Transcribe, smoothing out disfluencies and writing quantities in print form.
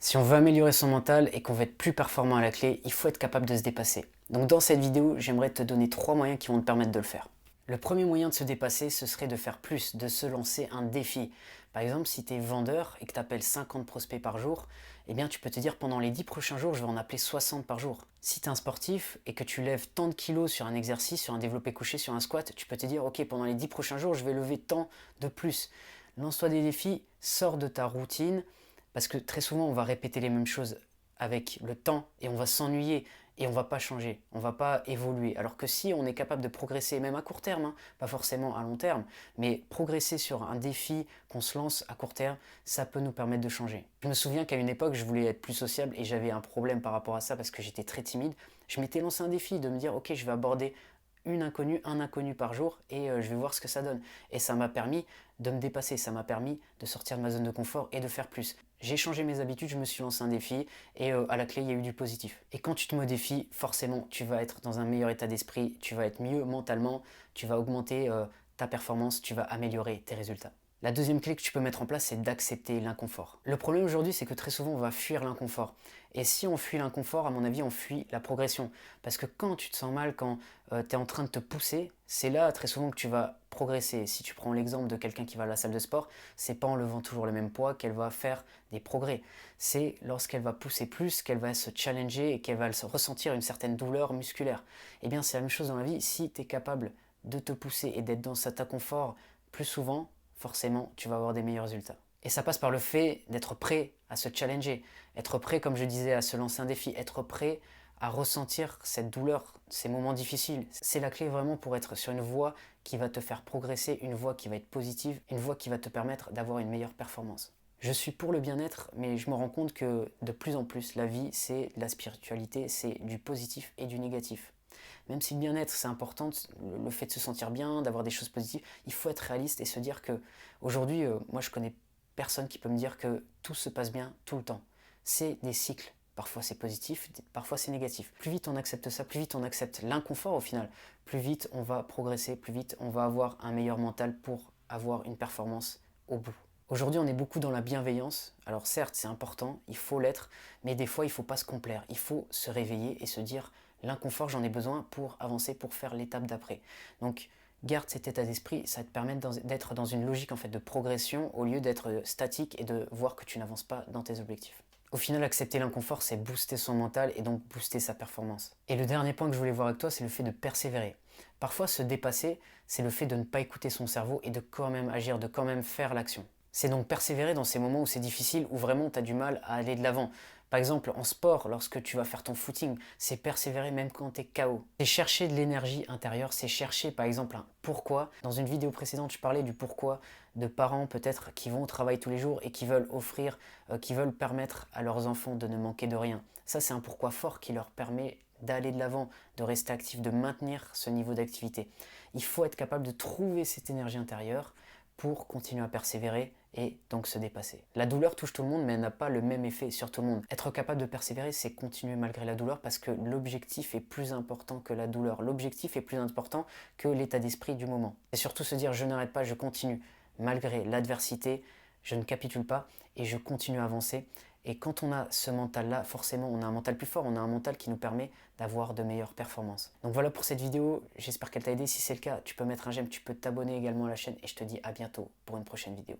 Si on veut améliorer son mental et qu'on veut être plus performant à la clé, il faut être capable de se dépasser. Donc dans cette vidéo, j'aimerais te donner 3 moyens qui vont te permettre de le faire. Le premier moyen de se dépasser, ce serait de faire plus, de se lancer un défi. Par exemple, si tu es vendeur et que tu appelles 50 prospects par jour, eh bien tu peux te dire pendant les 10 prochains jours, je vais en appeler 60 par jour. Si tu es un sportif et que tu lèves tant de kilos sur un exercice, sur un développé couché, sur un squat, tu peux te dire ok, pendant les 10 prochains jours, je vais lever tant de plus. Lance-toi des défis, sors de ta routine, parce que très souvent, on va répéter les mêmes choses avec le temps et on va s'ennuyer et on va pas changer, on va pas évoluer. Alors que si on est capable de progresser, même à court terme, hein, pas forcément à long terme, mais progresser sur un défi qu'on se lance à court terme, ça peut nous permettre de changer. Je me souviens qu'à une époque, je voulais être plus sociable et j'avais un problème par rapport à ça parce que j'étais très timide. Je m'étais lancé un défi de me dire, ok, je vais aborder une inconnue, un inconnu par jour et je vais voir ce que ça donne. Et ça m'a permis de me dépasser, ça m'a permis de sortir de ma zone de confort et de faire plus. J'ai changé mes habitudes, je me suis lancé un défi et à la clé, il y a eu du positif. Et quand tu te modifies, forcément, tu vas être dans un meilleur état d'esprit, tu vas être mieux mentalement, tu vas augmenter ta performance, tu vas améliorer tes résultats. La deuxième clé que tu peux mettre en place, c'est d'accepter l'inconfort. Le problème aujourd'hui, c'est que très souvent, on va fuir l'inconfort. Et si on fuit l'inconfort, à mon avis, on fuit la progression. Parce que quand tu te sens mal, quand tu es en train de te pousser, c'est là très souvent que tu vas progresser. Si tu prends l'exemple de quelqu'un qui va à la salle de sport, c'est pas en levant toujours le même poids qu'elle va faire des progrès. C'est lorsqu'elle va pousser plus, qu'elle va se challenger et qu'elle va ressentir une certaine douleur musculaire. Eh bien, c'est la même chose dans la vie. Si tu es capable de te pousser et d'être dans cet inconfort plus souvent, forcément, tu vas avoir des meilleurs résultats. Et ça passe par le fait d'être prêt à se challenger, être prêt, comme je disais, à se lancer un défi, être prêt à ressentir cette douleur, ces moments difficiles. C'est la clé vraiment pour être sur une voie qui va te faire progresser, une voie qui va être positive, une voie qui va te permettre d'avoir une meilleure performance. Je suis pour le bien-être, mais je me rends compte que de plus en plus, la vie, c'est de la spiritualité, c'est du positif et du négatif. Même si le bien-être c'est important, le fait de se sentir bien, d'avoir des choses positives, il faut être réaliste et se dire que aujourd'hui, moi je connais personne qui peut me dire que tout se passe bien tout le temps. C'est des cycles. Parfois c'est positif, parfois c'est négatif. Plus vite on accepte ça, plus vite on accepte l'inconfort au final, plus vite on va progresser, plus vite on va avoir un meilleur mental pour avoir une performance au bout. Aujourd'hui, on est beaucoup dans la bienveillance. Alors certes, c'est important, il faut l'être, mais des fois, il ne faut pas se complaire. Il faut se réveiller et se dire, l'inconfort, j'en ai besoin pour avancer, pour faire l'étape d'après. Donc, garde cet état d'esprit, ça va te permet d'être dans une logique en fait de progression au lieu d'être statique et de voir que tu n'avances pas dans tes objectifs. Au final, accepter l'inconfort, c'est booster son mental et donc booster sa performance. Et le dernier point que je voulais voir avec toi, c'est le fait de persévérer. Parfois, se dépasser, c'est le fait de ne pas écouter son cerveau et de quand même agir, de quand même faire l'action. C'est donc persévérer dans ces moments où c'est difficile, où vraiment tu as du mal à aller de l'avant. Par exemple, en sport, lorsque tu vas faire ton footing, c'est persévérer même quand tu es KO. C'est chercher de l'énergie intérieure, c'est chercher par exemple un pourquoi. Dans une vidéo précédente, je parlais du pourquoi de parents peut-être qui vont au travail tous les jours et qui veulent offrir, qui veulent permettre à leurs enfants de ne manquer de rien. Ça, c'est un pourquoi fort qui leur permet d'aller de l'avant, de rester actif, de maintenir ce niveau d'activité. Il faut être capable de trouver cette énergie intérieure pour continuer à persévérer et donc se dépasser. La douleur touche tout le monde, mais elle n'a pas le même effet sur tout le monde. Être capable de persévérer, c'est continuer malgré la douleur parce que l'objectif est plus important que la douleur. L'objectif est plus important que l'état d'esprit du moment. Et surtout se dire, je n'arrête pas, je continue. Malgré l'adversité, je ne capitule pas et je continue à avancer. Et quand on a ce mental-là, forcément, on a un mental plus fort, on a un mental qui nous permet d'avoir de meilleures performances. Donc voilà pour cette vidéo, j'espère qu'elle t'a aidé. Si c'est le cas, tu peux mettre un j'aime, tu peux t'abonner également à la chaîne et je te dis à bientôt pour une prochaine vidéo.